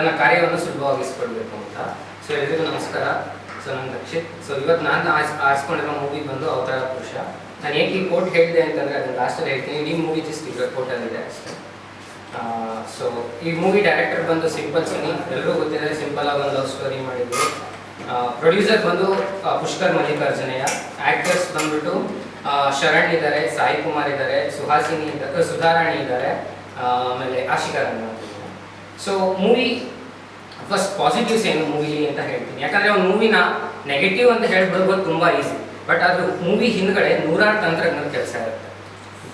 ನನ್ನ ಕಾರ್ಯವನ್ನು ಸುಲಭವಾಗಿಸ್ಕೊಳ್ಬೇಕು ಅಂತ. ಸೊ ಎಲ್ಲರಿಗೂ ನಮಸ್ಕಾರ. ಸೊ ನಾನು ರಕ್ಷಿತ್. ಸೊ ಇವತ್ತು ನಾನು ಆರಿಸ್ಕೊಂಡಿರೋ ಮೂವಿ ಬಂದು ಅವತಾರ ಪುರುಷ. ನಾನು ಏಕೆ ಈ ಕೋಟ್ ಹೇಳಿದೆ ಅಂತಂದರೆ ಅದನ್ನು ಲಾಸ್ಟಲ್ಲಿ ಹೇಳ್ತೀನಿ. ಈ ಮೂವಿ ಜಸ್ಟ್ ಈಗ ಕೋಟಲ್ಲಿದೆ ಅಷ್ಟೇ. ಸೊ ಈ ಮೂವಿ ಡೈರೆಕ್ಟರ್ ಬಂದು ಸಿಂಪಲ್ ಸುನಿ, ಎಲ್ಲರೂ ಗೊತ್ತಿದೆ. ಸಿಂಪಲ್ ಆಗಿ ಒಂದು ಲವ್ ಸ್ಟೋರಿ ಮಾಡಿದ್ರು. ಪ್ರೊಡ್ಯೂಸರ್ ಬಂದು ಪುಷ್ಕರ್ ಮಲ್ಲಿಕಾರ್ಜುನಯ್ಯ. ಆ್ಯಕ್ಟರ್ಸ್ ಬಂದ್ಬಿಟ್ಟು ಶರಣ್ ಇದ್ದಾರೆ, ಸಾಯಿ ಕುಮಾರ್ ಇದ್ದಾರೆ, ಸುಹಾಸಿನಿ ಇದ್ದಾರೆ, ಸುಧಾರಾಣಿ ಇದ್ದಾರೆ, ಆಮೇಲೆ Ashika Ranganath. So movie first positives ಏನು ಮೂವಿಲಿ ಅಂತ ಹೇಳ್ತೀನಿ. ಯಾಕಂದರೆ ಒಂದು ಮೂವಿನ ನೆಗೆಟಿವ್ ಅಂತ ಹೇಳ್ಬಿಡ್ಬೋದು ತುಂಬ ಈಸಿ. ಬಟ್ ಅದು ಮೂವಿ ಹಿಂದ್ಗಡೆ ನೂರಾರು ತಂತ್ರಜ್ಞಾನ ಕೆಲಸ ಇರುತ್ತೆ.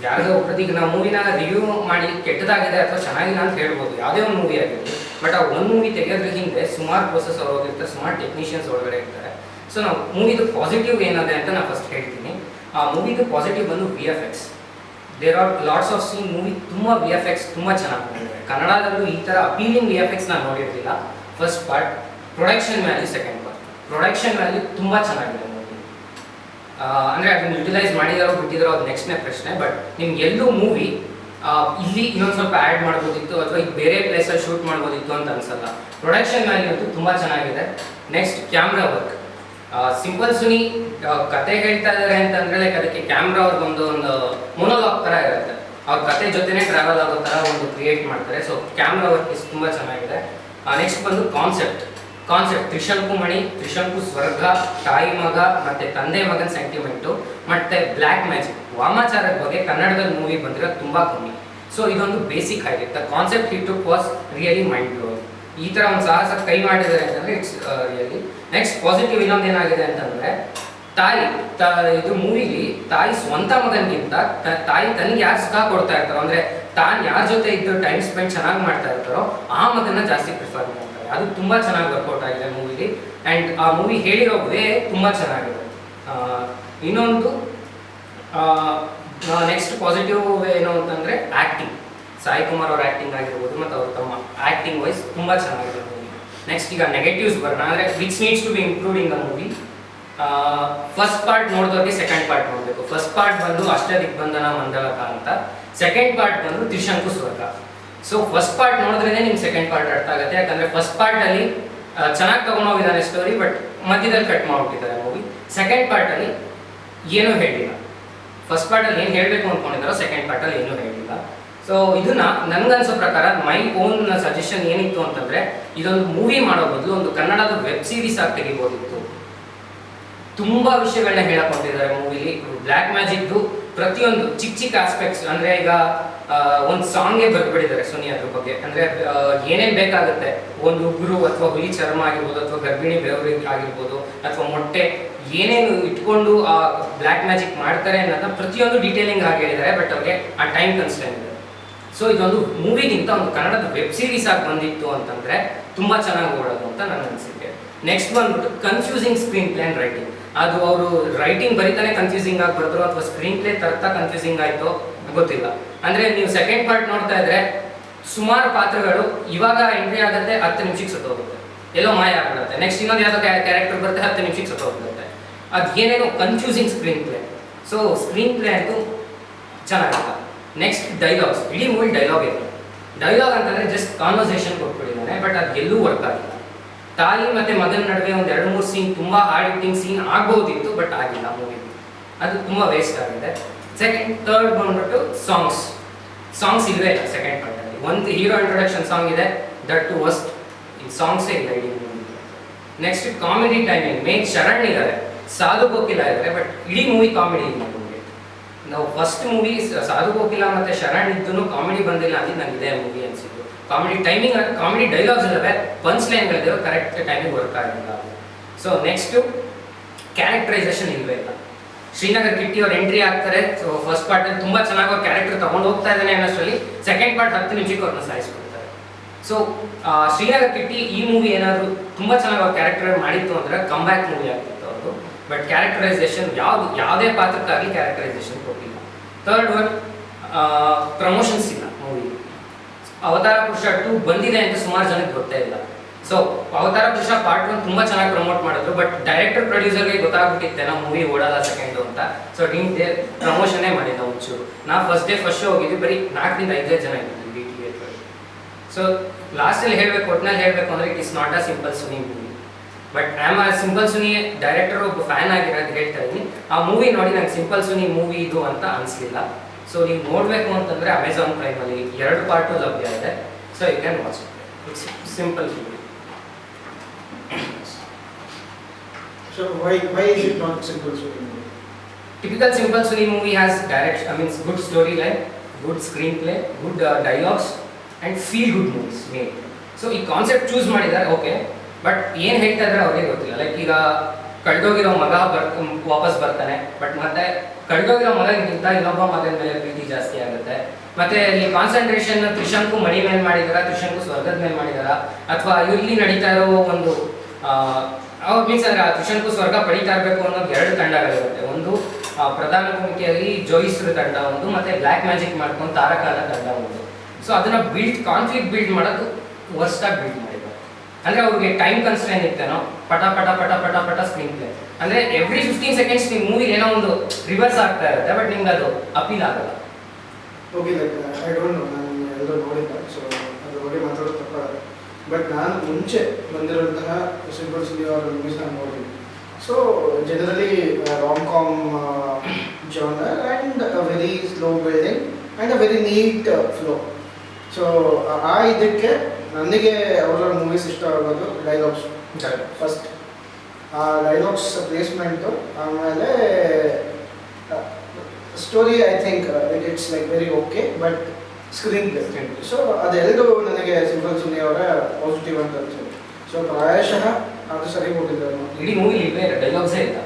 ಯಾವುದೋ ಒಬ್ಬರಿಗೆ ನಾವು ಮೂವಿನ ರಿವ್ಯೂ ಮಾಡಿ ಕೆಟ್ಟದಾಗಿದೆ ಅಥವಾ ಚೆನ್ನಾಗಿಲ್ಲ ಅಂತ ಹೇಳ್ಬೋದು, ಯಾವುದೇ ಒಂದು ಮೂವಿ ಆಗಿರಲಿ. ಬಟ್ ಆ ಒಂದು ಮೂವಿ ತೆಗೆಯೋದ್ರ ಹಿಂದೆ ಸುಮಾರು ಪ್ರೋಸೆಸ್ ಹೋಗಿರ್ತಾರೆ, ಸುಮಾರು ಟೆಕ್ನಿಷಿಯನ್ಸ್ ಒಳಗಡೆ ಇರ್ತಾರೆ. ಸೊ ನಾವು ಮೂವಿದು ಪಾಸಿಟಿವ್ ಏನಿದೆ ಅಂತ ನಾನು ಫಸ್ಟ್ ಹೇಳ್ತೀನಿ. ಆ ಮೂವಿದು ಪಾಸಿಟಿವ್ ಬಂದು VFX. There are lots of scene. Movie ತುಂಬ VFX ತುಂಬ ಚೆನ್ನಾಗಿ ಮಾಡಿದ್ದಾರೆ. ಕನ್ನಡದಲ್ಲೂ ಈ ಥರ ಅಪೀಲಿಂಗ್ VFX ನಾನು ನೋಡಿರಲಿಲ್ಲ. First part. Production value second part. Production value ತುಂಬ ಚೆನ್ನಾಗಿದೆ ಮೂವಿ. ಅಂದರೆ ಅದನ್ನು ಯುಟಿಲೈಸ್ ಮಾಡಿದಾರೋ ಬಿಟ್ಟಿದಾರೋ ಅದು ನೆಕ್ಸ್ಟ್ನೇ ಪ್ರಶ್ನೆ. ಬಟ್ ನಿಮ್ಗೆ ಎಲ್ಲೂ ಮೂವಿ ಇಲ್ಲಿ ಇನ್ನೊಂದು ಸ್ವಲ್ಪ ಆ್ಯಡ್ ಮಾಡ್ಬೋದಿತ್ತು ಅಥವಾ ಈಗ ಬೇರೆ ಪ್ಲೇಸಲ್ಲಿ ಶೂಟ್ ಮಾಡ್ಬೋದಿತ್ತು ಅಂತ ಅನ್ಸಲ್ಲ. ಪ್ರೊಡಕ್ಷನ್ ವ್ಯಾಲ್ಯೂ ಅಂತೂ ತುಂಬ ಚೆನ್ನಾಗಿದೆ. Next camera work. Simple Suni ಕತೆ ಹೇಳ್ತಾ ಇದ್ದಾರೆ ಅಂತಂದರೆ ಲೈಕ್ ಅದಕ್ಕೆ ಕ್ಯಾಮ್ರಾ ಅವ್ರಿಗೊಂದು ಒಂದು ಮೊನೋಲಾಗ್ ಥರ ಇರುತ್ತೆ. ಅವ್ರ ಕತೆ ಜೊತೆನೇ ಟ್ರಾವೆಲ್ ಆಗೋ ಥರ ಒಂದು ಕ್ರಿಯೇಟ್ ಮಾಡ್ತಾರೆ. ಸೊ ಕ್ಯಾಮ್ರಾ ವರ್ಕ್ ಇಸ್ ತುಂಬ ಚೆನ್ನಾಗಿದೆ. ನೆಕ್ಸ್ಟ್ ಬಂದು ಕಾನ್ಸೆಪ್ಟ್. ತ್ರಿಶಂಕು ಮಣಿ, ತ್ರಿಶಂಕು ಸ್ವರ್ಗ, ತಾಯಿ ಮಗ ಮತ್ತು ತಂದೆ ಮಗನ ಸೆಂಟಿಮೆಂಟು ಮತ್ತು ಬ್ಲ್ಯಾಕ್ ಮ್ಯಾಜಿಕ್, ವಾಮಾಚಾರದ ಬಗ್ಗೆ ಕನ್ನಡದಲ್ಲಿ ಮೂವಿ ಬಂದಿರೋದು ತುಂಬ ಕಮ್ಮಿ. ಸೊ ಇದೊಂದು ಬೇಸಿಕ್ ಆಗಿರುತ್ತೆ. Concept hit was really mind blowing. ಈ ಥರ ಒಂದು ಸಾಹಸ ಕೈ ಮಾಡಿದ್ದಾರೆ ಅಂತಂದರೆ ಇಟ್ಸ್ ರಿಯಲಿ. ನೆಕ್ಸ್ಟ್ ಪಾಸಿಟಿವ್ ಇನ್ನೊಂದು ಏನಾಗಿದೆ ಅಂತಂದರೆ ಇದು ಮೂವಿಲಿ ತಾಯಿ ಸ್ವಂತ ಮಗನಿಗಿಂತ ತಾಯಿ ತನಗೆ ಯಾರು ಸುಖ ಕೊಡ್ತಾ ಇರ್ತಾರೋ, ಅಂದರೆ ತಾನು ಯಾರ ಜೊತೆ ಇದ್ದು ಟೈಮ್ ಸ್ಪೆಂಡ್ ಚೆನ್ನಾಗಿ ಮಾಡ್ತಾ ಇರ್ತಾರೋ ಆ ಮಗನ ಜಾಸ್ತಿ ಪ್ರಿಫರ್ ಮಾಡ್ತಾರೆ. ಅದು ತುಂಬ ಚೆನ್ನಾಗಿ ವರ್ಕೌಟ್ ಆಗಿದೆ ಮೂವಿಲಿ. ಆ್ಯಂಡ್ ಆ ಮೂವಿ ಹೇಳಿರೋ ವೇ ತುಂಬ ಚೆನ್ನಾಗಿದೆ. ಇನ್ನೊಂದು ನೆಕ್ಸ್ಟ್ ಪಾಸಿಟಿವ್ ಏನು ಅಂತಂದರೆ ಆ್ಯಕ್ಟಿಂಗ್. ಸಾಯಿ ಕುಮಾರ್ ಅವ್ರ ಆ್ಯಕ್ಟಿಂಗ್ ಆಗಿರ್ಬೋದು ಮತ್ತು ಅವ್ರ ತಮ್ಮ ಆ್ಯಕ್ಟಿಂಗ್ ವೈಸ್ ತುಂಬ ಚೆನ್ನಾಗಿದೆ ಮೂವಿ. ನೆಕ್ಸ್ಟ್ ಈಗ ನೆಗೆಟಿವ್ಸ್ ಬರೋಣ. ಅಂದರೆ which needs to be improved in the movie. First part ನೋಡಿದವ್ರಿಗೆ ಸೆಕೆಂಡ್ ಪಾರ್ಟ್ ನೋಡಬೇಕು. ಫಸ್ಟ್ ಪಾರ್ಟ್ ಬಂದು ಅಷ್ಟದಿಗ್ಬಂಧನ ಮಂದಲಕ ಅಂತ, ಸೆಕೆಂಡ್ ಪಾರ್ಟ್ ಬಂದು ತ್ರಿಶಂಕು ಸ್ವರ್ಗ. ಸೊ ಫಸ್ಟ್ ಪಾರ್ಟ್ ನೋಡಿದ್ರೇ ನಿಮ್ಗೆ ಸೆಕೆಂಡ್ ಪಾರ್ಟ್ ಅರ್ಥ ಆಗುತ್ತೆ. ಯಾಕಂದರೆ ಫಸ್ಟ್ ಪಾರ್ಟಲ್ಲಿ ಚೆನ್ನಾಗಿ ತೊಗೊಂಡೋಗಿದ್ದಾನೆ ಸ್ಟೋರಿ, ಬಟ್ ಮಧ್ಯದಲ್ಲಿ ಕಟ್ ಮಾಡಿಬಿಟ್ಟಿದ್ದಾರೆ ಮೂವಿ. ಸೆಕೆಂಡ್ ಪಾರ್ಟಲ್ಲಿ ಏನೂ ಹೇಳಿಲ್ಲ. ಫಸ್ಟ್ ಪಾರ್ಟಲ್ಲಿ ಏನು ಹೇಳಬೇಕು ಅಂದ್ಕೊಂಡಿದ್ದಾರೋ ಸೆಕೆಂಡ್ ಪಾರ್ಟಲ್ಲಿ ಏನೂ ಹೇಳಿಲ್ಲ. ಸೊ ಇದನ್ನ ನನಗನ್ಸೋ ಪ್ರಕಾರ ಮೈ ಓನ್ ಸಜೆಷನ್ ಏನಿತ್ತು ಅಂತಂದರೆ, ಇದೊಂದು ಮೂವಿ ಮಾಡೋ ಬದಲು ಒಂದು ಕನ್ನಡದ ವೆಬ್ ಸೀರೀಸ್ ಆಗಿ ತೆಗಿಬೋದಿತ್ತು. ತುಂಬ ವಿಷಯಗಳನ್ನ ಹೇಳಕೊಂಡಿದ್ದಾರೆ ಮೂವಿಲಿ. ಬ್ಲ್ಯಾಕ್ ಮ್ಯಾಜಿಕ್ದು ಪ್ರತಿಯೊಂದು ಚಿಕ್ಕ ಆಸ್ಪೆಕ್ಟ್ಸ್, ಅಂದರೆ ಈಗ ಒಂದು ಸಾಂಗೇ ಬರ್ಬಿಟ್ಟಿದ್ದಾರೆ ಸುನಿ ಅದ್ರ ಬಗ್ಗೆ. ಅಂದರೆ ಏನೇನು ಬೇಕಾಗುತ್ತೆ, ಒಂದು ಉಗುರು ಅಥವಾ ಹುಲಿ ಚರ್ಮ ಆಗಿರ್ಬೋದು, ಅಥವಾ ಗರ್ಭಿಣಿ ಬೆವರಿಗೆ ಆಗಿರ್ಬೋದು, ಅಥವಾ ಮೊಟ್ಟೆ, ಏನೇನು ಇಟ್ಕೊಂಡು ಆ ಬ್ಲ್ಯಾಕ್ ಮ್ಯಾಜಿಕ್ ಮಾಡ್ತಾರೆ ಅನ್ನೋದನ್ನ ಪ್ರತಿಯೊಂದು ಡೀಟೇಲಿಂಗ್ ಆಗಿ ಹೇಳಿದ್ದಾರೆ. ಬಟ್ ಅವ್ರಿಗೆ ಆ ಟೈಮ್ ಕನ್ಸ್ಟೆಂಟ್ ಇದೆ. ಸೊ ಇದೊಂದು ಮೂವಿಗಿಂತ ಒಂದು ಕನ್ನಡದ ವೆಬ್ ಸೀರೀಸ್ ಆಗಿ ಬಂದಿತ್ತು ಅಂತಂದರೆ ತುಂಬ ಚೆನ್ನಾಗಿ ಓಡೋದು ಅಂತ ನನ್ನ ಅನಿಸಿಕೆ. ನೆಕ್ಸ್ಟ್ ಬಂದ್ಬಿಟ್ಟು confusing screen play and writing. ಅದು ಅವರು ರೈಟಿಂಗ್ ಬರೀತಾನೆ ಕನ್ಫ್ಯೂಸಿಂಗ್ ಆಗಿ ಬರೆದ್ರು ಅಥವಾ ಸ್ಕ್ರೀನ್ ಪ್ಲೇ ತರ್ತಾ ಕನ್ಫ್ಯೂಸಿಂಗ್ ಆಯಿತು ಗೊತ್ತಿಲ್ಲ. ಅಂದರೆ ನೀವು ಸೆಕೆಂಡ್ ಪಾರ್ಟ್ ನೋಡ್ತಾ ಇದ್ರೆ ಸುಮಾರು ಪಾತ್ರಗಳು ಇವಾಗ ಎಂಟ್ರಿ ಆಗುತ್ತೆ, 10 ನಿಮಿಷಕ್ಕೆ ಸತ್ತೋಗುತ್ತೆ, ಎಲ್ಲೋ ಮಾಯ ಆಗ್ಬಿಡುತ್ತೆ. ನೆಕ್ಸ್ಟ್ ಇನ್ನೊಂದು ಯಾವುದೋ ಕ್ಯಾರೆಕ್ಟರ್ ಬರುತ್ತೆ, 10 ನಿಮಿಷಕ್ಕೆ ಸತ್ತೋಗ್ಬಿಡುತ್ತೆ. ಅದು ಏನೇನೋ confusing screen play. So screen play ಅಂತೂ ಚೆನ್ನಾಗಿಲ್ಲ. Next dialogues. ಇಡೀ ಮೂವಿ ಡೈಲಾಗ್ ಇದೆ. ಡೈಲಾಗ್ ಅಂತಂದರೆ ಜಸ್ಟ್ ಕಾನ್ವರ್ಸೇಷನ್ ಕೊಟ್ಬಿಟ್ಟಿದ್ದಾನೆ, ಬಟ್ ಅದು ಎಲ್ಲೂ ವರ್ಕ್ ಆಗಿಲ್ಲ. ತಾಯಿ ಮತ್ತು ಮಗನ ನಡುವೆ ಒಂದು 2-3 ಸೀನ್ ತುಂಬ ಹಾರ್ಡ್ ಹಿಟ್ಟಿಂಗ್ ಸೀನ್ ಆಗ್ಬೋದಿತ್ತು, ಬಟ್ ಆಗಿಲ್ಲ ಮೂವಿಗೆ. ಅದು ತುಂಬ ವೇಸ್ಟ್ ಆಗಿದೆ. ಥರ್ಡ್ ಬಂದ್ಬಿಟ್ಟು ಸಾಂಗ್ಸ್ ಇಲ್ಲವೇ ಇಲ್ಲ ಸೆಕೆಂಡ್ ಪಾರ್ಟಲ್ಲಿ. ಒಂದು ಹೀರೋ ಇಂಟ್ರೊಡಕ್ಷನ್ ಸಾಂಗ್ ಇದೆ, ದಟ್ ಟು ವರ್ಸ್ಟ್. ಈ ಸಾಂಗ್ಸೇ ಇಲ್ಲ ಇಡೀ movie. Next comedy timing. Main Sharan ಇದ್ದಾರೆ, ಸಾಧು ಕೋಕಿಲ ಇದ್ದಾರೆ, ಬಟ್ ಇಡೀ ಮೂವಿ ಕಾಮಿಡಿ ಇಲ್ಲ ಮೂವಿ. ನಾವು ಫಸ್ಟ್ ಮೂವಿ ಸಾಧು ಕೋಕಿಲ ಮತ್ತು ಶರಣ್ ಇದ್ದೂ ಕಾಮಿಡಿ ಬಂದಿಲ್ಲ ಅಂದ್ರೆ ನನಗೆ ಇದೇ ಮೂವಿ ಅನಿಸಿದ್ದು. ಕಾಮಿಡಿ ಟೈಮಿಂಗ್, ಕಾಮಿಡಿ ಡೈಲಾಗ್ಸ್ ಇದ್ದಾವೆ, ಪಂಚ್ ಲೈನ್ಗಳಿದ್ದಾವೆ, ಕರೆಕ್ಟ್ ಟೈಮಿಂಗ್ ವರ್ಕ್ ಆಗಿಲ್ಲ. ಸೊ ನೆಕ್ಸ್ಟು ಕ್ಯಾರೆಕ್ಟರೈಸೇಷನ್ ಇಲ್ಲವೇ ಇಲ್ಲ. ಶ್ರೀನಗರ್ ಕಿಟ್ಟಿ ಅವ್ರು ಎಂಟ್ರಿ ಆಗ್ತಾರೆ. ಸೊ ಫಸ್ಟ್ ಪಾರ್ಟಲ್ಲಿ ತುಂಬ ಚೆನ್ನಾಗಿ ಅವ್ರ ಕ್ಯಾರೆಕ್ಟರ್ ತೊಗೊಂಡು ಹೋಗ್ತಾ ಇದ್ದಾನೆ ಅನ್ನೋಷ್ಟರಲ್ಲಿ ಸೆಕೆಂಡ್ ಪಾರ್ಟ್ 10 ನಿಮಿಷಕ್ಕೆ ಅವ್ರನ್ನ ಸಾಯಿಸ್ಕೊಡ್ತಾರೆ. ಸೊ ಶ್ರೀನಗರ್ ಕಿಟ್ಟಿ ಈ ಮೂವಿ ಏನಾದರೂ ತುಂಬ ಚೆನ್ನಾಗಿ ಅವ್ರ ಕ್ಯಾರೆಕ್ಟರ್ ಮಾಡಿತ್ತು ಅಂದರೆ ಕಮ್ಬ್ಯಾಕ್ ಮೂವಿ ಆಗ್ತಿತ್ತು ಅವ್ರದ್ದು. ಬಟ್ ಕ್ಯಾರೆಕ್ಟರೈಸೇಷನ್ ಯಾವುದೇ ಪಾತ್ರಕ್ಕಾಗಲಿ ಕ್ಯಾರೆಕ್ಟರೈಸೇಷನ್ ಕೊಟ್ಟಿಲ್ಲ. ಥರ್ಡ್ ಒನ್, ಪ್ರಮೋಷನ್ಸ್ ಇಲ್ಲ ಮೂವಿ. ಅವತಾರ ಪುರುಷ 2 ಬಂದಿದೆ ಅಂತ ಸುಮಾರು ಜನಕ್ಕೆ ಗೊತ್ತೇ ಇಲ್ಲ. ಸೊ ಅವತಾರ ಪುರುಷ ಪಾರ್ಟ್ 1 ತುಂಬ ಚೆನ್ನಾಗಿ ಪ್ರಮೋಟ್ ಮಾಡಿದ್ರು, ಬಟ್ ಡೈರೆಕ್ಟರ್ ಪ್ರೊಡ್ಯೂಸರ್ಗೆ ಗೊತ್ತಾಗ್ಬಿಟ್ಟಿತ್ತೆ ನಾವು ಮೂವಿ ಓಡಲ್ಲ ಸೆಕೆಂಡು ಅಂತ. ಸೊ ಪ್ರಮೋಷನ್ನೇ ಮಾಡಿದ್ದ ಒಂಚೂರು. ನಾವು ಫಸ್ಟ್ ಡೇ ಫಸ್ಟ್ ಶೋ ಹೋಗಿದ್ವಿ, ಬರೀ 4-5 ಜನ ಇದ್ವಿ ಥಿಯೇಟ್ರಲ್ಲಿ. ಸೊ ಲಾಸ್ಟಲ್ಲಿ ಹೇಳಬೇಕು, ಒಟ್ಟಿನಲ್ಲಿ ಹೇಳಬೇಕು ಅಂದರೆ it is not a simple Suni movie. But I am a simple Suni director ಒಬ್ಬ ಫ್ಯಾನ್ ಆಗಿರೋದು ಹೇಳ್ತಾ ಇದ್ದೀನಿ. ಆ ಮೂವಿ ನೋಡಿ ನಂಗೆ ಸಿಂಪಲ್ ಸುನಿ ಮೂವಿ ಇದು ಅಂತ ಅನಿಸ್ಲಿಲ್ಲ. ಸೊ ನೀವು ನೋಡಬೇಕು ಅಂತಂದರೆ ಅಮೆಝಾನ್ ಪ್ರೈಮಲ್ಲಿ 2 ಪಾರ್ಟು ಲಭ್ಯ ಇದೆ. So you can watch it's simple movie. So why is it not simple Suni movie? Typical simple Suni movie has direction, I mean good storyline, good screenplay, good dialogues and feel good movies made. So ಈ concept choose ಮಾಡಿದ್ದಾರೆ okay, but ಏನು ಹೇಳ್ತಾ ಇದ್ದಾರೆ ಅವ್ರಿಗೆ ಗೊತ್ತಿಲ್ಲ. Like ಈಗ ಕಳೆದೋಗಿರೋ ಮಗ ವಾಪಸ್ ಬರ್ತಾನೆ, ಬಟ್ ಮತ್ತೆ ಕಳೆದೋಗಿರೋ ಮಗನಿಗಿಂತ ಇನ್ನೊಬ್ಬ ಮಗನ ಮೇಲೆ ಪ್ರೀತಿ ಜಾಸ್ತಿ ಆಗುತ್ತೆ. ಮತ್ತೆ ಈ ಕಾನ್ಸಂಟ್ರೇಷನ್ ತ್ರಿಶಂಕು ಮಣಿ ಮೇಲೆ ಮಾಡಿದಾರ, ತ್ರಿಶಂಕು ಸ್ವರ್ಗದ ಮೇಲೆ ಮಾಡಿದಾರ, ಅಥವಾ ಇಲ್ಲಿ ನಡೀತಾ ಇರೋ ಒಂದು ಅವ್ರು ಮೀನ್ಸ್ ಅಂದ್ರೆ ಆ ತ್ರಿಶಂಕು ಸ್ವರ್ಗ ಪಡಿತಾ ಇರಬೇಕು ಅನ್ನೋದು 2 ತಂಡಗಳಿರುತ್ತೆ. ಒಂದು ಪ್ರಧಾನ ಭೂಮಿಕೆಯಲ್ಲಿ ಜೋಯಿಸ್ರ ತಂಡ ಒಂದು, ಮತ್ತೆ ಬ್ಲ್ಯಾಕ್ ಮ್ಯಾಜಿಕ್ ಮಾಡ್ಕೊಂಡು ತಾರಕಾನ ತಂಡ ಒಂದು. ಸೊ ಅದನ್ನ ಕಾನ್ಫ್ಲಿಕ್ಟ್ ಬಿಲ್ಡ್ ಮಾಡೋದು ವರ್ಸ್ಟಾಗಿ ಬಿಲ್ಡ್ ಮಾಡಿದ್ದಾರೆ. ಅಂದ್ರೆ ಅವ್ರಿಗೆ ಟೈಮ್ ಕನ್ಸ್ಟ್ರೈನ್ ಇತ್ತೇನೋ, ಪಟ ಪಟ ಪಟ ಪಟ ಪಟ ಸ್ಕ್ರೀನ್ ಪ್ಲೇ ಅಂದ್ರೆ ಎವ್ರಿ 15 ಸೆಕೆಂಡ್ಸ್ ನಿಮ್ಮ ಮೂವಿ ಏನೋ ಒಂದು ರಿವರ್ಸ್ ಆಗ್ತಾ ಇರುತ್ತೆ, ಬಟ್ ನಿಮ್ಗೆ ಅದು ಅಪೀಲ್ ಆಗಲ್ಲ. Okay, like I don't know, ನಾನು ಎಲ್ಲರೂ ನೋಡಿಲ್ಲ, ಸೊ ಅದ್ರ ಬಗ್ಗೆ ಮಾತಾಡೋದು ತಪ್ಪಾಗುತ್ತೆ. ಬಟ್ ನಾನು ಮುಂಚೆ ಬಂದಿರುವಂತಹ ಸಿಂಪಲ್ ಸುನಿ ಅವರ ಮೂವೀಸ್ ನಾನು ನೋಡಿದ್ದೀನಿ. So generally rom com genre and very slow building and a very neat flow. So ಆ ಇದಕ್ಕೆ ನನಗೆ ಅವರ ಮೂವೀಸ್ ಇಷ್ಟ ಆಗೋದು ಡೈಲಾಗ್ಸ್ ಫಸ್ಟ್. ಆ ಡೈಲಾಗ್ಸ್ ಪ್ಲೇಸ್ಮೆಂಟು, ಆಮೇಲೆ story I think it's like very okay, but screenplay. So ಅದೆರಡು ನನಗೆ ಸಿಂಪಲ್ ಸುನಿ ಅವರ ಪಾಸಿಟಿವ್ ಅಂತ ಅನ್ಸುತ್ತೆ. ಸೊ ಪ್ರಾಯಶಃ ಅದು ಸರಿ ಹೋಗಿದ್ದಾರೆ. ಇಡೀ ಮೂವಿ ಇವೆ ಡೈಲಾಗ್ಸೇ ಇಲ್ಲ,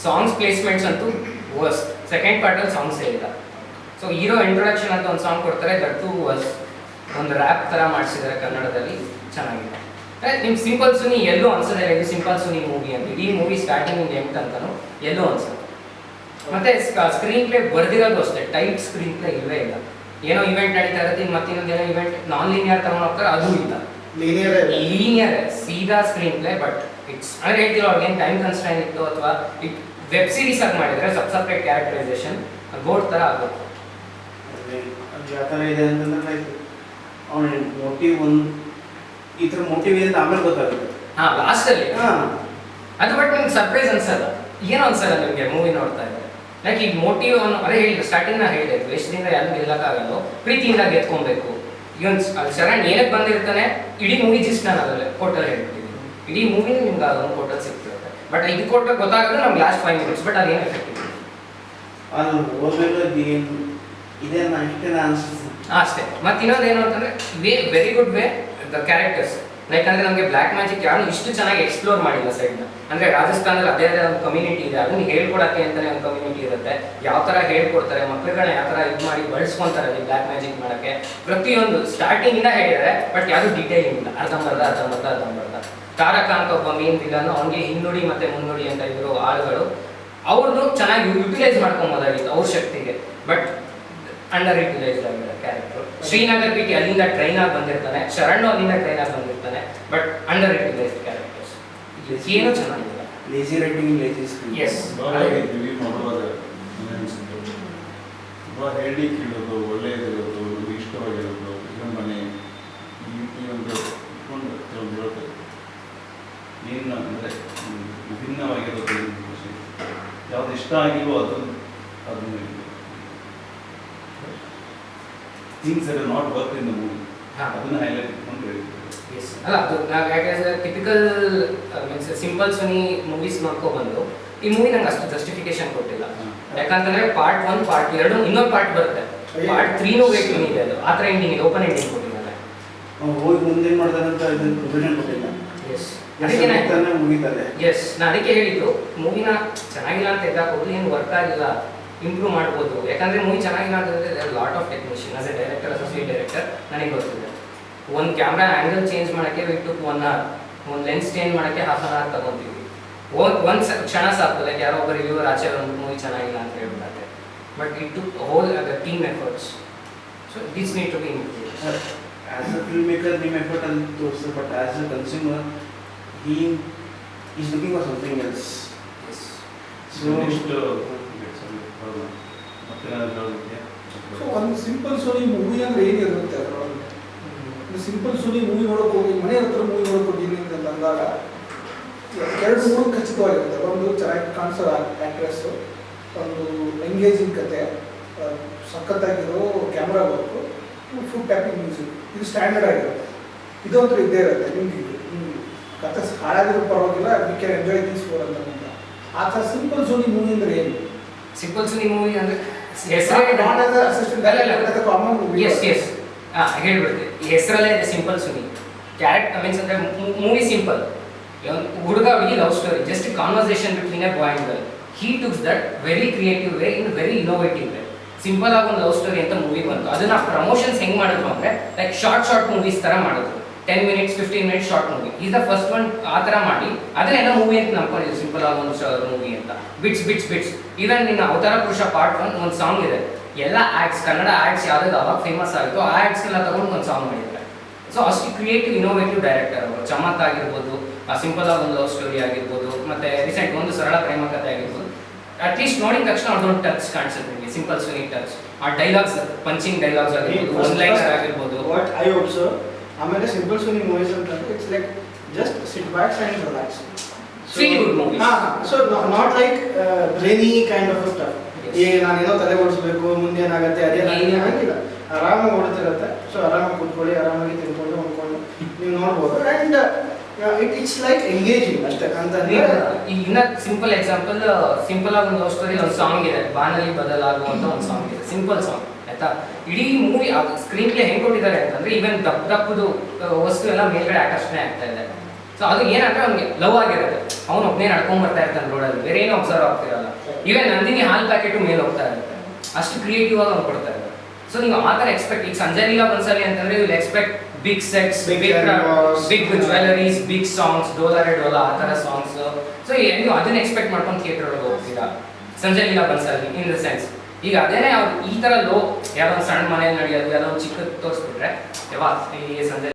ಸಾಂಗ್ಸ್ ಪ್ಲೇಸ್ಮೆಂಟ್ಸ್ ಅಂತೂ ವರ್ಸ್ಟ್. ಸೆಕೆಂಡ್ ಪಾರ್ಟಲ್ಲಿ ಸಾಂಗ್ಸೇ ಇಲ್ಲ. ಸೊ ಹೀರೋ ಇಂಟ್ರೊಡಕ್ಷನ್ ಅಂತ ಒಂದು ಸಾಂಗ್ ಕೊಡ್ತಾರೆ, ದಟ್ಟು ವರ್ಸ್, ಒಂದು ರ್ಯಾಪ್ ಥರ ಮಾಡಿಸಿದ್ದಾರೆ ಕನ್ನಡದಲ್ಲಿ, ಚೆನ್ನಾಗಿದೆ. ನಿಮ್ಗೆ ಸಿಂಪಲ್ ಸುನಿ ಎಲ್ಲೂ ಅನ್ಸೋದಿಲ್ಲ ಇದು ಸಿಂಪಲ್ ಸುನಿ ಮೂವಿ ಅಂತ. ಇಡೀ ಮೂವಿ ಸ್ಟಾರ್ಟಿಂಗ್ ಎಂಟ್ ಅಂತಲೂ ಎಲ್ಲೂ ಅನ್ಸೋದು. ಮತ್ತೆ ಸ್ಕ್ರೀನ್ ಪ್ಲೇ ಬರ್ದಿರೋದು ಅಷ್ಟೇ, ಟೈಟ್ ಸ್ಕ್ರೀನ್ ಪ್ಲೇ ಇಲ್ಲವೇ ಇಲ್ಲ. ಏನೋ ಇವೆಂಟ್ ನಡೀತಾ ಇರುತ್ತೆ, ಮತ್ತಿನ್ನೊಂದೇನೋ ಇವೆಂಟ್ ನಾನ್ ಲೀನಿಯರ್ ತಗೊಂಡು ಹೋಗ್ತಾರೆ, ಅದು ಇಲ್ಲ. ಲೀನಿಯರ್ ಸೀದಾ ಸ್ಕ್ರೀನ್ ಪ್ಲೇ. ಬಟ್ ಇಟ್ಸ್ ಅಂದ್ರೆ ಹೇಳ್ತಿರೋ ಅವ್ರಿಗೇನು ಟೈಮ್ ಕನ್ಸ್ಟ್ರೈನ್ ಇತ್ತು, ಅಥವಾ ಇಟ್ ವೆಬ್ ಸೀರೀಸ್ ಆಗಿ ಮಾಡಿದರೆ ಸಪ್ರೇಟ್ ಕ್ಯಾರೆಕ್ಟರೈಸೇಷನ್ ಬೋರ್ಡ್ ಥರ ಆಗುತ್ತೆ. ಯಾವ ಥರ ಇದೆ ಅಂತಂದ್ರೆ ಅವನ ಮೋಟಿವ್ ಈ ಥರ ಮೋಟಿವ್ ಇದೆ ಆಮೇಲೆ ಗೊತ್ತಾಗುತ್ತೆ. ಹಾಂ, ಲಾಸ್ಟಲ್ಲಿ ಅದು. ಬಟ್ ನಿಮ್ಗೆ ಸರ್ಪ್ರೈಸ್ ಅನ್ಸಲ್ಲ, ಏನೋ ಅನ್ಸಲ್ಲ ನಿಮಗೆ ಮೂವಿ ನೋಡ್ತಾ ಇದ್ದಾರೆ. ಲೈಕ್ ಈಗ ಮೋಟಿವ್ ಅದೇ ಹೇಳಿ ಸ್ಟಾರ್ಟಿಂಗ್ ನಾ ಹೇಳಿದೆ, ದ್ವೇಷದಿಂದ ಯಾರು ಗೆಲ್ಲಕ್ಕಾಗಲ್ಲ, ಪ್ರೀತಿಯಿಂದ ಗೆದ್ಕೊಬೇಕು. ಇವನ್ ಶರಣ್ ಏನಕ್ಕೆ ಬಂದಿರ್ತಾನೆ, ಇಡೀ ಮೂವಿ ಜಿಸ್ಟ್ ನಾನು ಅದರಲ್ಲಿ ಕೋಟಲ್ಲಿ ಹೇಳ್ತಿದ್ದೀನಿ. ಇಡೀ ಮೂವಿನ ನಿಮ್ಗೆ ಅದೊಂದು ಕೋಟಲ್ಲಿ ಸಿಗ್ತಿರುತ್ತೆ. ಬಟ್ ಇದು ಕೋಟ ಗೊತ್ತಾಗೋದು ನಮ್ಗೆ ಲಾಸ್ಟ್ 5 minutes, ಬಟ್ ಅದೇನು ಎಫೆಕ್ಟ್ ಇದೆ ಅದು ಓದ್ಮೇಲೆ ಇದೇ ಇಷ್ಟೇ ಅನಿಸ್ತದೆ ಅಷ್ಟೇ. ಮತ್ತು ಇನ್ನೊಂದು ಏನು ಅಂತಂದರೆ very good way the characters. Like ಅಂದರೆ ನಮಗೆ ಬ್ಲ್ಯಾಕ್ ಮ್ಯಾಜಿಕ್ ಯಾರು ಇಷ್ಟು ಚೆನ್ನಾಗಿ ಎಕ್ಸ್ಪ್ಲೋರ್ ಮಾಡಿಲ್ಲ ಸೈಡ್ನ. ಅಂದರೆ ರಾಜಸ್ಥಾನದಲ್ಲಿ ಅದೇ ಒಂದು ಕಮ್ಯುನಿಟಿ ಇದೆ, ಅದನ್ನು ಹೇಳ್ಕೊಡೋಕ್ಕೆ ಅಂತಲೇ ಒಂದು ಕಮ್ಯುನಿಟಿ ಇರುತ್ತೆ. ಯಾವ ಥರ ಹೇಳ್ಕೊಡ್ತಾರೆ, ಮಕ್ಳುಗಳನ್ನ ಯಾವ ಥರ ಇದು ಮಾಡಿ ಬಳಸ್ಕೊತಾರೆ ಅಲ್ಲಿ ಬ್ಲ್ಯಾಕ್ ಮ್ಯಾಜಿಕ್ ಮಾಡೋಕ್ಕೆ, ಪ್ರತಿಯೊಂದು ಸ್ಟಾರ್ಟಿಂಗಿಂದ ಹೇಳಿದ್ದಾರೆ. ಬಟ್ ಯಾವುದು ಡೀಟೇಲಿಂಗ್ ಇಲ್ಲ, ಅರ್ಧಂಬರ್ಧ. ತಾರಕ ಅಂತ ಒಬ್ಬ ಮೇನ್ ವಿಲನ್, ಅವನಿಗೆ ಹಿನ್ನುಡಿ ಮತ್ತು ಮುನ್ನುಡಿ ಅಂತ ಇದ್ರು ಆಳುಗಳು, ಅವ್ರದ್ದು ಚೆನ್ನಾಗಿ ಯುಟಿಲೈಸ್ ಮಾಡ್ಕೊಬೋದಾಗಿತ್ತು ಅವ್ರ ಶಕ್ತಿಗೆ. ಬಟ್ ಅಂಡರ್ ಯುಟಿಲೈಸ್ ಆಗಿರೋ ಕ್ಯಾರೆಕ್ಟರ್. ಶ್ರೀನಗರ್ ಪಿಟಿ ಅಲ್ಲಿಂದ ಟ್ರೈನ್ ಆಗಿ ಬಂದಿರ್ತಾನೆ, ಶರಣು ಅಲ್ಲಿಂದ ಟ್ರೈನ್ ಆಗಿ ಬಂದಿರ್ತಾನೆ, ಬಟ್ ಅಂಡರ್ ಯುಟಿಲೈಸ್ ಕ್ಯಾರೆಕ್ಟರ್ಸ್. ಏನು ಚೆನ್ನಾಗಿಲ್ಲ, lazy writing, lazy screen. Yes, review ಮಾಡುವಾಗ ತುಂಬ ಹೇಳಿ ಕೇಳೋದು, ಒಳ್ಳೆಯದಿರೋದು, ಇಷ್ಟವಾಗಿರೋದು, ಮನೆ ಈ ಒಂದು ಇಟ್ಕೊಂಡು ಕೆಲವೊಂದು ಇರುತ್ತೆ. ಏನು ಅಂದರೆ ವಿಭಿನ್ನವಾಗಿರೋದು, ಯಾವ್ದು ಇಷ್ಟ ಆಗಿಲ್ವೋ ಅದನ್ನು things are not work in the movie, ಅದನ್ನು ಹೈಲೈಟ್ ಇಟ್ಕೊಂಡು ಹೇಳ್ತೀವಿ. ಅಲ್ಲ ಅದು ನಾವು ಯಾಕೆ typical means simple Suni movies ನೋಡ್ಕೊಬಂದು ಈ ಮೂವಿ ನಂಗೆ ಅಷ್ಟು ಜಸ್ಟಿಫಿಕೇಶನ್ ಕೊಟ್ಟಿಲ್ಲ. ಯಾಕಂತಂದ್ರೆ ಪಾರ್ಟ್ 1 ಪಾರ್ಟ್ 2 ಇನ್ನೊಂದು ಪಾರ್ಟ್ ಬರುತ್ತೆ, ಪಾರ್ಟ್ 3 ವೇಟಿಂಗ್ ಇದೆ. ಅದು ಆ ಥರ ಎಂಡಿಂಗ್ ಇದೆ, ಓಪನ್ ಎಂಡಿಂಗ್ ಕೊಟ್ಟಿದ್ದಾರೆ. ಹೋಗಿ ಮುಂದೆ ಏನು ಮಾಡ್ತಾರೆ ಅಂತ ಇದನ್ನು ಪ್ರೊವಿಷನ್ ಕೊಟ್ಟಿಲ್ಲ. ಎಸ್, ಅದಕ್ಕೆ ಮುಗಿತಾರೆ. ಎಸ್, ನಾನು ಅದಕ್ಕೆ ಹೇಳಿದ್ದು ಮೂವಿನ ಚೆನ್ನಾಗಿಲ್ಲ ಅಂತ ಎದ್ದಾಕೋದು, ಏನು ವರ್ಕ್ ಆಗಿಲ್ಲ, ಇಂಪ್ರೂವ್ ಮಾಡ್ಬೋದು. ಯಾಕಂದರೆ ಮೂವಿ ಚೆನ್ನಾಗಿಲ್ಲ ಅಂತಂದರೆ lot of technician as A director, associate director ನನಗೆ ಗೊತ್ತಿದೆ. ಒಂದು ಕ್ಯಾಮ್ರಾ ಆ್ಯಂಗಲ್ ಚೇಂಜ್ ಮಾಡೋಕ್ಕೆ ಬಿಟ್ಟು 1 hour, ಒಂದು ಲೆನ್ಸ್ ಚೇಂಜ್ ಮಾಡೋಕ್ಕೆ 1/2 hour ತಗೊತೀವಿ. ಒಂದು ಕ್ಷಣ ಸಾಕು, ಲೈಕ್ ಯಾರೋ ಒಬ್ಬರು ರಿವ್ಯೂವರ್ ಆಚೆ ಒಂದು ಮೂವಿ ಚೆನ್ನಾಗಿಲ್ಲ ಅಂತ ಹೇಳ್ಬಿಡ್ತಾರೆ. But it took whole the team efforts. So this need to be improved. As a film maker ನಿಮ್ಮ ಎಫರ್ಟ್ ಅಂತ ತೋರಿಸ್ತಾರೆ, but as a consumer he is looking for something else. Yes. So ಒಂದು simple story movie ಅಂದ್ರೆ ಏನಿರುತ್ತೆ ಅದರೊಳಗೆ? Simple Suni movie ನೋಡೋಕೆ ಹೋಗಿ ಮನೆ ಹತ್ರ ಮೂವಿ ನೋಡೋಕೆ ಹೋಗಿದ್ದೀನಿ ಅಂತ ಅಂದಾಗ 2-3 ಖಚಿತವಾಗಿರುತ್ತೆ. ಒಂದು ಚೆನ್ನಾಗಿ ಕಾಣಿಸೋ ಆ್ಯಕ್ಟ್ರೆಸ್ಸು, ಒಂದು ಎಂಗೇಜಿಂಗ್ ಕತೆ, ಸಖತ್ತಾಗಿರೋ camera work, foot tapping music, ಇದು ಸ್ಟ್ಯಾಂಡರ್ಡ್ ಆಗಿರುತ್ತೆ. ಇದೊಂಥರ ಇದ್ದೇ ಇರುತ್ತೆ. ನಿಮಗೆ ಕತೆ ಹಾಳಾಗಿರೋ ಪರವಾಗಿಲ್ಲ, we can enjoy these four ಅಂತ. ಆ ಥರ ಸಿಂಪಲ್ ಸುನಿ ಮೂವಿ ಅಂದರೆ ಏನು? ಸಿಂಪಲ್ ಸುನಿ ಮೂವಿ ಅಂದರೆ ಕಾಮನ್ ಮೂವಿ. ಎಸ್ ಹೇಳ್ಬಿಡ್ತೆ. ಈ ಹೆಸರಲ್ಲೇ ಇದೆ ಸಿಂಪಲ್ ಸುನಿ. ಕ್ಯಾರೆಕ್ಟರ್ ಮೀನ್ಸ್ ಅಂದರೆ ಮೂವಿ ಸಿಂಪಲ್, ಹುಡುಗ ಹುಡುಗಿ love story, just conversation between a boy and girl. He takes that very creative way in very innovative way. Simple ಆಗಿ ಒಂದು ಲವ್ ಸ್ಟೋರಿ ಅಂತ ಮೂವಿ ಬಂತು. ಅದನ್ನ ಪ್ರಮೋಷನ್ಸ್ ಹೆಂಗೆ ಮಾಡಿದ್ರು ಅಂದರೆ ಲೈಕ್ ಶಾರ್ಟ್ ಮೂವೀಸ್ ಥರ ಮಾಡಿದ್ರು. 10 minutes 15 minutes short movie is the first one. ಆ ಥರ ಮಾಡಿ ಅದನ್ನೆಲ್ಲ ಮೂವಿ ಅಂತ ನಂಬ್ಕೊಂಡಿದ್ದು, ಸಿಂಪಲ್ ಆಗಿ ಒಂದು ಮೂವಿ ಅಂತ. ಬಿಟ್ಸ್ ಈವನ್ ನಿನ್ನ ಅವತಾರ ಪುರುಷ ಪಾರ್ಟ್ 1 ಒಂದು ಸಾಂಗ್ ಇದೆ. ಎಲ್ಲ ಆ್ಯಡ್ಸ್, ಕನ್ನಡ ಆ್ಯಡ್ಸ್ ಯಾವ್ದು ಅವಾಗ ಫೇಮಸ್ ಆಗಿತ್ತು, ಆ ಆ್ಯಡ್ಸ್ ಎಲ್ಲ ತಗೊಂಡು ಒಂದು ಸಾಂಗ್ ಮಾಡಿದ್ದಾರೆ. ಸೊ ಅಷ್ಟು ಕ್ರಿಯೇಟಿವ್ ಇನೋವೇಟಿವ್ ಡೈರೆಕ್ಟರ್ ಅವರು. ಚಮಕ್ ಆಗಿರ್ಬೋದು, ಸಿಂಪಲ್ ಆಗಿ ಒಂದು ಲವ್ ಸ್ಟೋರಿ ಆಗಿರ್ಬೋದು, ಮತ್ತೆ ರೀಸೆಂಟ್ ಒಂದು ಸರಳ ಪ್ರೇಮ ಕಥೆ ಆಗಿರ್ಬೋದು. ಅಟ್ಲೀಸ್ಟ್ ನೋಡಿದ ತಕ್ಷಣ ಅದೊಂದು ಟಚ್ ಕಾಣಿಸುತ್ತೆ ನಿಮಗೆ, ಸಿಂಪಲ್ ಸುನಿ ಟಚ್. ಆ ಡೈಲಾಗ್ಸ್, ಪಂಚಿಂಗ್ ಡೈಲಾಗ್ಸ್ ಆಗಿರ್ಬೋದು, ಒನ್ ಲೈನ್ಸ್ ಆಗಿರ್ಬೋದು. ವಾಟ್ ಐ ಒಬ್ಸರ್ವ್ ಆಮೇಲೆ ಸಿಂಪಲ್ ಸುನಿ ಮೂವೀಸ್ ಅಂತಂದ್ರೆ it's like just sit back and relax. Feel good movie. So not like brainy kind of stuff. ಈಗ ನಾನೇನೋ ತಲೆ ಓಡಿಸ್ಬೇಕು, ಮುಂದೆ ಏನಾಗುತ್ತೆ ಅದೇ ಹಾಗಿಲ್ಲ, ಆರಾಮಾಗಿ ಓಡ್ತಿರುತ್ತೆ. ಸೊ ಆರಾಮಾಗಿ ಕೂತ್ಕೊಳ್ಳಿ, ಆರಾಮಾಗಿ ತಿನ್ಕೊಂಡು ಹೊಂದ್ಕೊಂಡು ನೀವು ನೋಡ್ಬೋದು. ಆ್ಯಂಡ್ ಇಟ್ಸ್ ಲೈಕ್ ಎಂಗೇಜಿಂಗ್ ಅಷ್ಟೇ ಅಂತ. ಇನ್ನ ಸಿಂಪಲ್ ಎಕ್ಸಾಂಪಲ್, ಸಿಂಪಲ್ ಆಗಿ ಒಂದು ಲವ್ ಸ್ಟೋರಿ ಒಂದು ಸಾಂಗ್ ಇದೆ, ಬಾನಲ್ಲಿ ಬದಲಾಗುವಂತ ಒಂದು ಸಾಂಗ್ ಇದೆ, ಸಿಂಪಲ್ ಸಾಂಗ್ ಆಯ್ತಾ. ಇಡೀ ಮೂವಿ ಸ್ಕ್ರೀನ್ ಪ್ಲೇ ಹೆಂಗ್ ಕೊಟ್ಟಿದ್ದಾರೆ ಅಂತಂದ್ರೆ ಈವನ್ ದಪ್ಪದು ವಸ್ತು ಎಲ್ಲ ಮೇಲ್ಗಡೆ ಆಕರ್ಷಣೆ ಆಗ್ತಾ ಇದೆ. ಸೊ ಅದು ಏನಂದ್ರೆ ಅವ್ನಿಗೆ ಲವ್ ಆಗಿರುತ್ತೆ, ಅವ್ನು ಒಬ್ಬನೇ ನಡ್ಕೊಂಡ್ ಬರ್ತಾ ಇರ್ತಾನೆ ರೋಡಲ್ಲಿ, ಬೇರೆ ಏನೂ ಅಬ್ಸರ್ವ್ ಆಗ್ತಿರಲ್ಲ. ಈವನ್ ನಂದಿನಿ ಹಾಲ್ ಪ್ಯಾಕೆಟು ಮೇಲೆ ಹೋಗ್ತಾ ಇರುತ್ತೆ, ಅಷ್ಟು ಕ್ರಿಯೇಟಿವ್ ಆಗಿ ಅವ್ನು ಕೊಡ್ತಾ ಇದ್ದಾರೆ. ಸೊ ನೀವು ಆ ಥರ ಎಕ್ಸ್ಪೆಕ್ಟ್, ಈಗ ಸಂಜಯ್ ಲೀಲಾ ಬನ್ಸಾಲಿ ಅಂತಂದ್ರೆ you will expect big sets, big jewelleries, big songs, Dola Re Dola ಆ ಥರ ಸಾಂಗ್ಸ್. ಸೊ ನೀವು ಅದನ್ನ ಎಕ್ಸ್ಪೆಕ್ಟ್ ಮಾಡ್ಕೊಂಡು ಥಿಯೇಟರ್ ಒಳಗೆ ಹೋಗ್ತೀರಾ Sanjay Leela Bhansali in the sense. ಈಗ ಅದೇನೇ ಅವ್ರು ಈ ಥರ ಲೋ, ಯಾವುದೋ ಒಂದು ಸಣ್ಣ ಮನೆಯಲ್ಲಿ ನಡೆಯೋದು, ಯಾವುದೋ ಒಂದು ಚಿಕ್ಕದು ತೋರಿಸ್ಬಿಟ್ರೆ ಯಾವಾಗ ಈ ಸಂಜಯ್